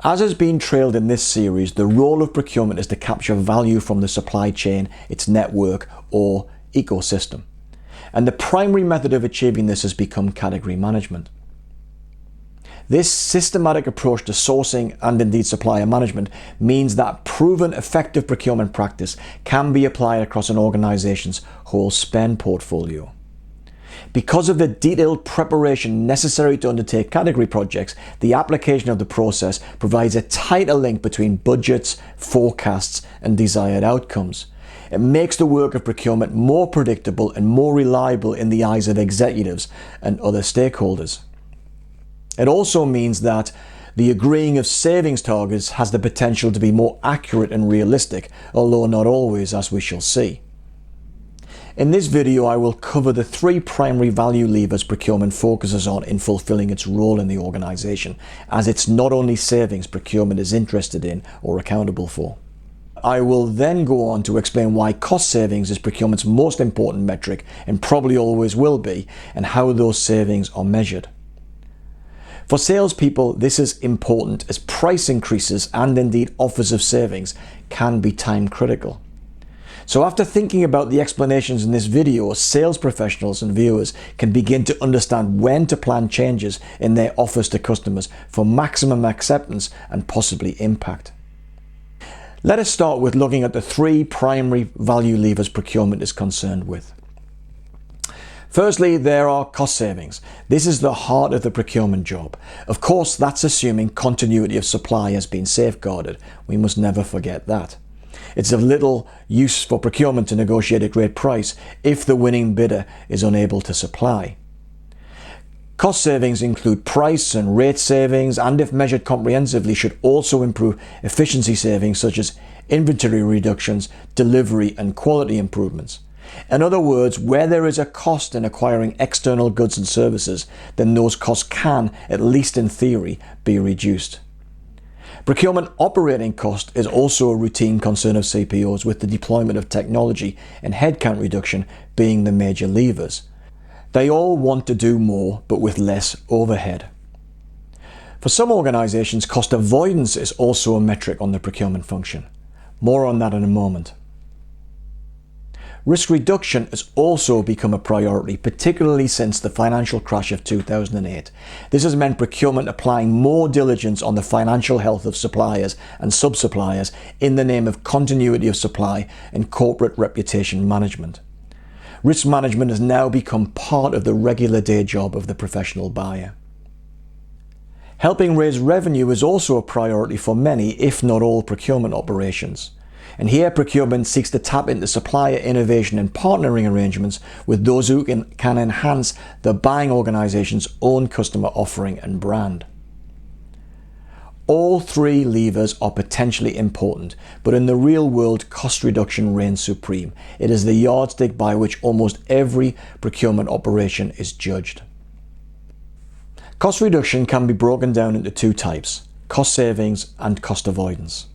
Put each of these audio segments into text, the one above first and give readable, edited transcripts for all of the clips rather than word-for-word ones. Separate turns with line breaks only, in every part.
As has been trailed in this series, the role of procurement is to capture value from the supply chain, its network or ecosystem. And the primary method of achieving this has become category management. This systematic approach to sourcing and indeed supplier management means that proven effective procurement practice can be applied across an organization's whole spend portfolio. Because of the detailed preparation necessary to undertake category projects, the application of the process provides a tighter link between budgets, forecasts, and desired outcomes. It makes the work of procurement more predictable and more reliable in the eyes of executives and other stakeholders. It also means that the agreeing of savings targets has the potential to be more accurate and realistic, although not always, as we shall see. In this video, I will cover the 3 primary value levers procurement focuses on in fulfilling its role in the organization, as it's not only savings procurement is interested in or accountable for. I will then go on to explain why cost savings is procurement's most important metric and probably always will be, and how those savings are measured. For salespeople, this is important as price increases and indeed offers of savings can be time critical. So after thinking about the explanations in this video, sales professionals and viewers can begin to understand when to plan changes in their offers to customers for maximum acceptance and possibly impact. Let us start with looking at the 3 primary value levers procurement is concerned with. Firstly, there are cost savings. This is the heart of the procurement job. Of course, that's assuming continuity of supply has been safeguarded. We must never forget that. It's of little use for procurement to negotiate a great price if the winning bidder is unable to supply. Cost savings include price and rate savings, and if measured comprehensively, should also improve efficiency savings such as inventory reductions, delivery and quality improvements. In other words, where there is a cost in acquiring external goods and services, then those costs can, at least in theory, be reduced. Procurement operating cost is also a routine concern of CPOs, with the deployment of technology and headcount reduction being the major levers. They all want to do more, but with less overhead. For some organizations, cost avoidance is also a metric on the procurement function. More on that in a moment. Risk reduction has also become a priority, particularly since the financial crash of 2008. This has meant procurement applying more diligence on the financial health of suppliers and sub-suppliers in the name of continuity of supply and corporate reputation management. Risk management has now become part of the regular day job of the professional buyer. Helping raise revenue is also a priority for many, if not all, procurement operations. And here procurement seeks to tap into supplier innovation and partnering arrangements with those who can enhance the buying organization's own customer offering and brand. All 3 levers are potentially important, but in the real world, cost reduction reigns supreme. It is the yardstick by which almost every procurement operation is judged. Cost reduction can be broken down into 2 types: cost savings and cost avoidance.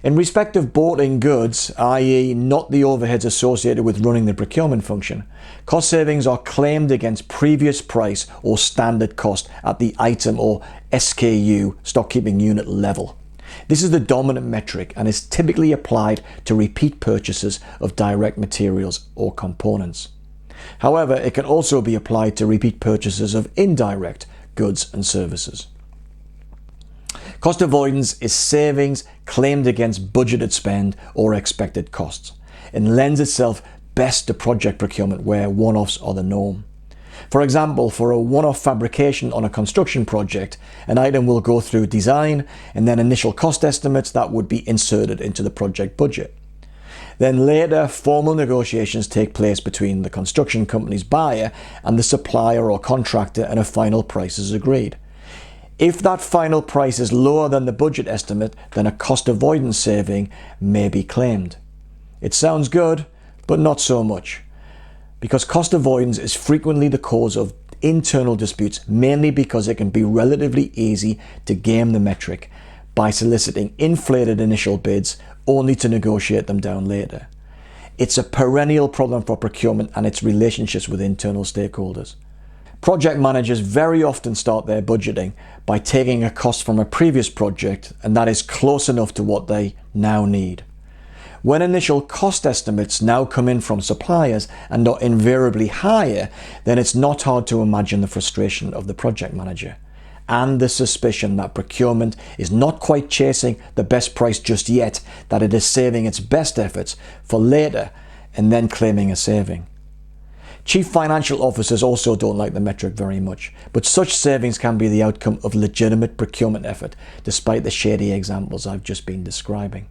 In respect of bought-in goods, i.e. not the overheads associated with running the procurement function, cost savings are claimed against previous price or standard cost at the item or SKU, stock keeping unit level. This is the dominant metric and is typically applied to repeat purchases of direct materials or components. However, it can also be applied to repeat purchases of indirect goods and services. Cost avoidance is savings claimed against budgeted spend or expected costs, and lends itself best to project procurement where one-offs are the norm. For example, for a one-off fabrication on a construction project, an item will go through design and then initial cost estimates that would be inserted into the project budget. Then later, formal negotiations take place between the construction company's buyer and the supplier or contractor, and a final price is agreed. If that final price is lower than the budget estimate, then a cost avoidance saving may be claimed. It sounds good, but not so much, because cost avoidance is frequently the cause of internal disputes, mainly because it can be relatively easy to game the metric by soliciting inflated initial bids only to negotiate them down later. It's a perennial problem for procurement and its relationships with internal stakeholders. Project managers very often start their budgeting by taking a cost from a previous project, and that is close enough to what they now need. When initial cost estimates now come in from suppliers and are invariably higher, then it's not hard to imagine the frustration of the project manager and the suspicion that procurement is not quite chasing the best price just yet, that it is saving its best efforts for later and then claiming a saving. Chief financial officers also don't like the metric very much, but such savings can be the outcome of legitimate procurement effort, despite the shady examples I've just been describing.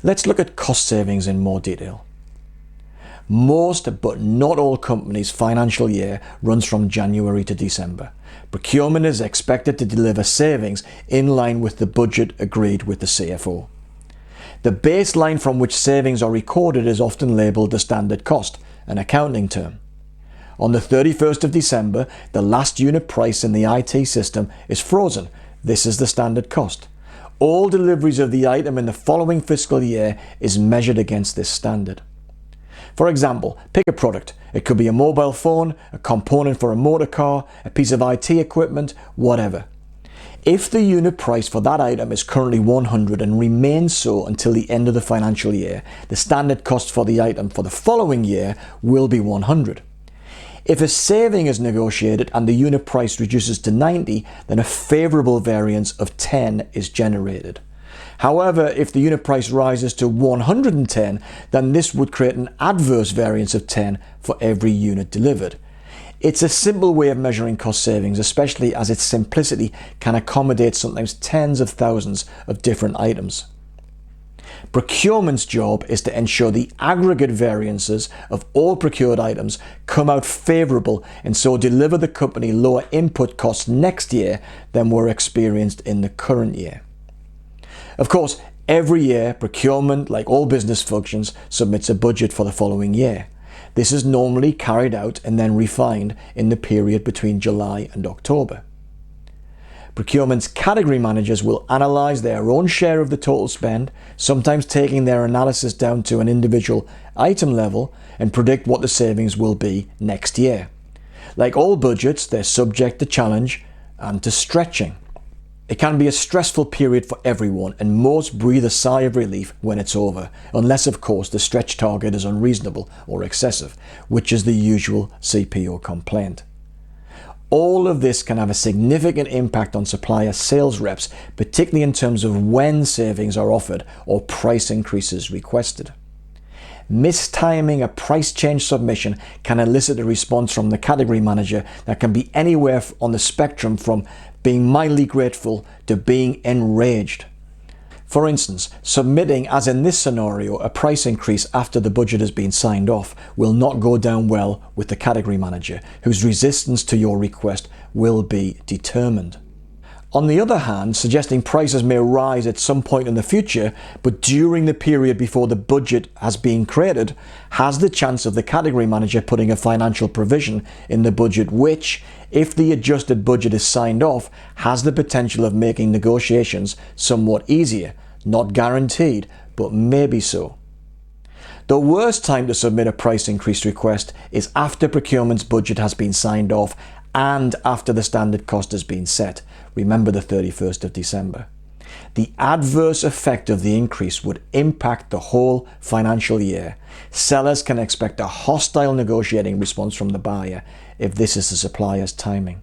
Let's look at cost savings in more detail. Most, but not all companies' financial year runs from January to December. Procurement is expected to deliver savings in line with the budget agreed with the CFO. The baseline from which savings are recorded is often labelled the standard cost, an accounting term. On the 31st of December, the last unit price in the IT system is frozen. This is the standard cost. All deliveries of the item in the following fiscal year is measured against this standard. For example, pick a product. It could be a mobile phone, a component for a motor car, a piece of IT equipment, whatever. If the unit price for that item is currently 100 and remains so until the end of the financial year, the standard cost for the item for the following year will be 100. If a saving is negotiated and the unit price reduces to 90, then a favourable variance of 10 is generated. However, if the unit price rises to 110, then this would create an adverse variance of 10 for every unit delivered. It's a simple way of measuring cost savings, especially as its simplicity can accommodate sometimes tens of thousands of different items. Procurement's job is to ensure the aggregate variances of all procured items come out favourable and so deliver the company lower input costs next year than were experienced in the current year. Of course, every year, procurement, like all business functions, submits a budget for the following year. This is normally carried out and then refined in the period between July and October. Procurement's category managers will analyse their own share of the total spend, sometimes taking their analysis down to an individual item level, and predict what the savings will be next year. Like all budgets, they're subject to challenge and to stretching. It can be a stressful period for everyone, and most breathe a sigh of relief when it's over, unless of course the stretch target is unreasonable or excessive, which is the usual CPO complaint. All of this can have a significant impact on supplier sales reps, particularly in terms of when savings are offered or price increases requested. Mistiming a price change submission can elicit a response from the category manager that can be anywhere on the spectrum from being mildly grateful to being enraged. For instance, submitting, as in this scenario, a price increase after the budget has been signed off will not go down well with the category manager, whose resistance to your request will be determined. On the other hand, suggesting prices may rise at some point in the future, but during the period before the budget has been created, has the chance of the category manager putting a financial provision in the budget which, if the adjusted budget is signed off, has the potential of making negotiations somewhat easier. Not guaranteed, but maybe so. The worst time to submit a price increase request is after procurement's budget has been signed off and after the standard cost has been set. Remember the 31st of December. The adverse effect of the increase would impact the whole financial year. Sellers can expect a hostile negotiating response from the buyer if this is the supplier's timing.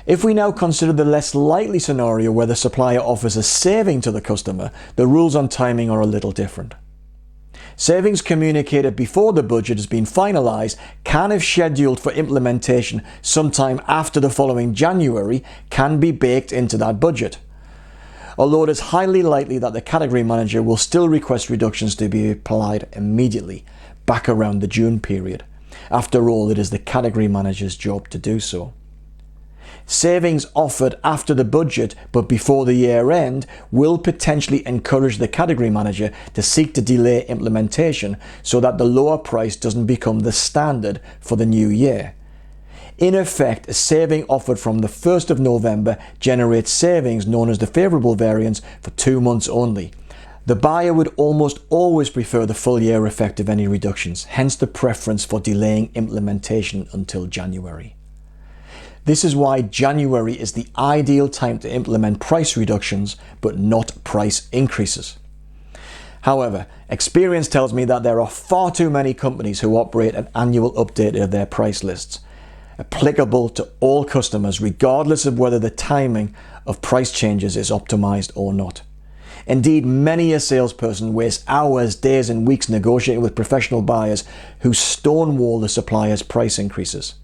If we now consider the less likely scenario where the supplier offers a saving to the customer, the rules on timing are a little different. Savings communicated before the budget has been finalised can, if scheduled for implementation sometime after the following January, can be baked into that budget. Although it is highly likely that the category manager will still request reductions to be applied immediately, back around the June period. After all, it is the category manager's job to do so. Savings offered after the budget but before the year end will potentially encourage the category manager to seek to delay implementation so that the lower price doesn't become the standard for the new year. In effect, a saving offered from the 1st of November generates savings known as the favourable variance for 2 months only. The buyer would almost always prefer the full year effect of any reductions, hence the preference for delaying implementation until January. This is why January is the ideal time to implement price reductions, but not price increases. However, experience tells me that there are far too many companies who operate an annual update of their price lists, applicable to all customers regardless of whether the timing of price changes is optimized or not. Indeed, many a salesperson wastes hours, days and weeks negotiating with professional buyers who stonewall the supplier's price increases.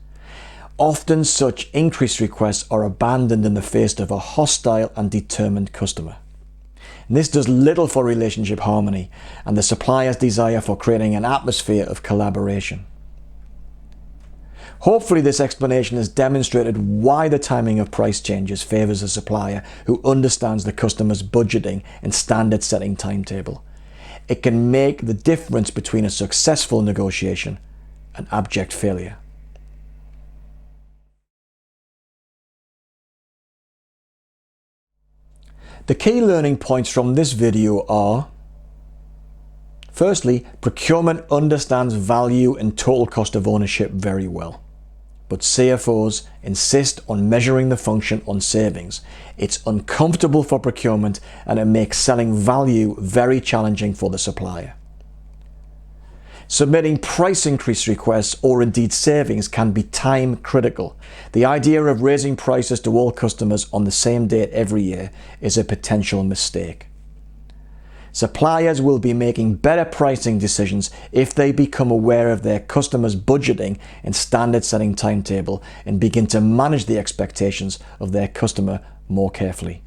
Often such increase requests are abandoned in the face of a hostile and determined customer. And this does little for relationship harmony and the supplier's desire for creating an atmosphere of collaboration. Hopefully this explanation has demonstrated why the timing of price changes favours a supplier who understands the customer's budgeting and standard setting timetable. It can make the difference between a successful negotiation and abject failure. The key learning points from this video are: firstly, procurement understands value and total cost of ownership very well. But CFOs insist on measuring the function on savings. It's uncomfortable for procurement and it makes selling value very challenging for the supplier. Submitting price increase requests or indeed savings can be time critical. The idea of raising prices to all customers on the same date every year is a potential mistake. Suppliers will be making better pricing decisions if they become aware of their customers' budgeting and standard setting timetable and begin to manage the expectations of their customer more carefully.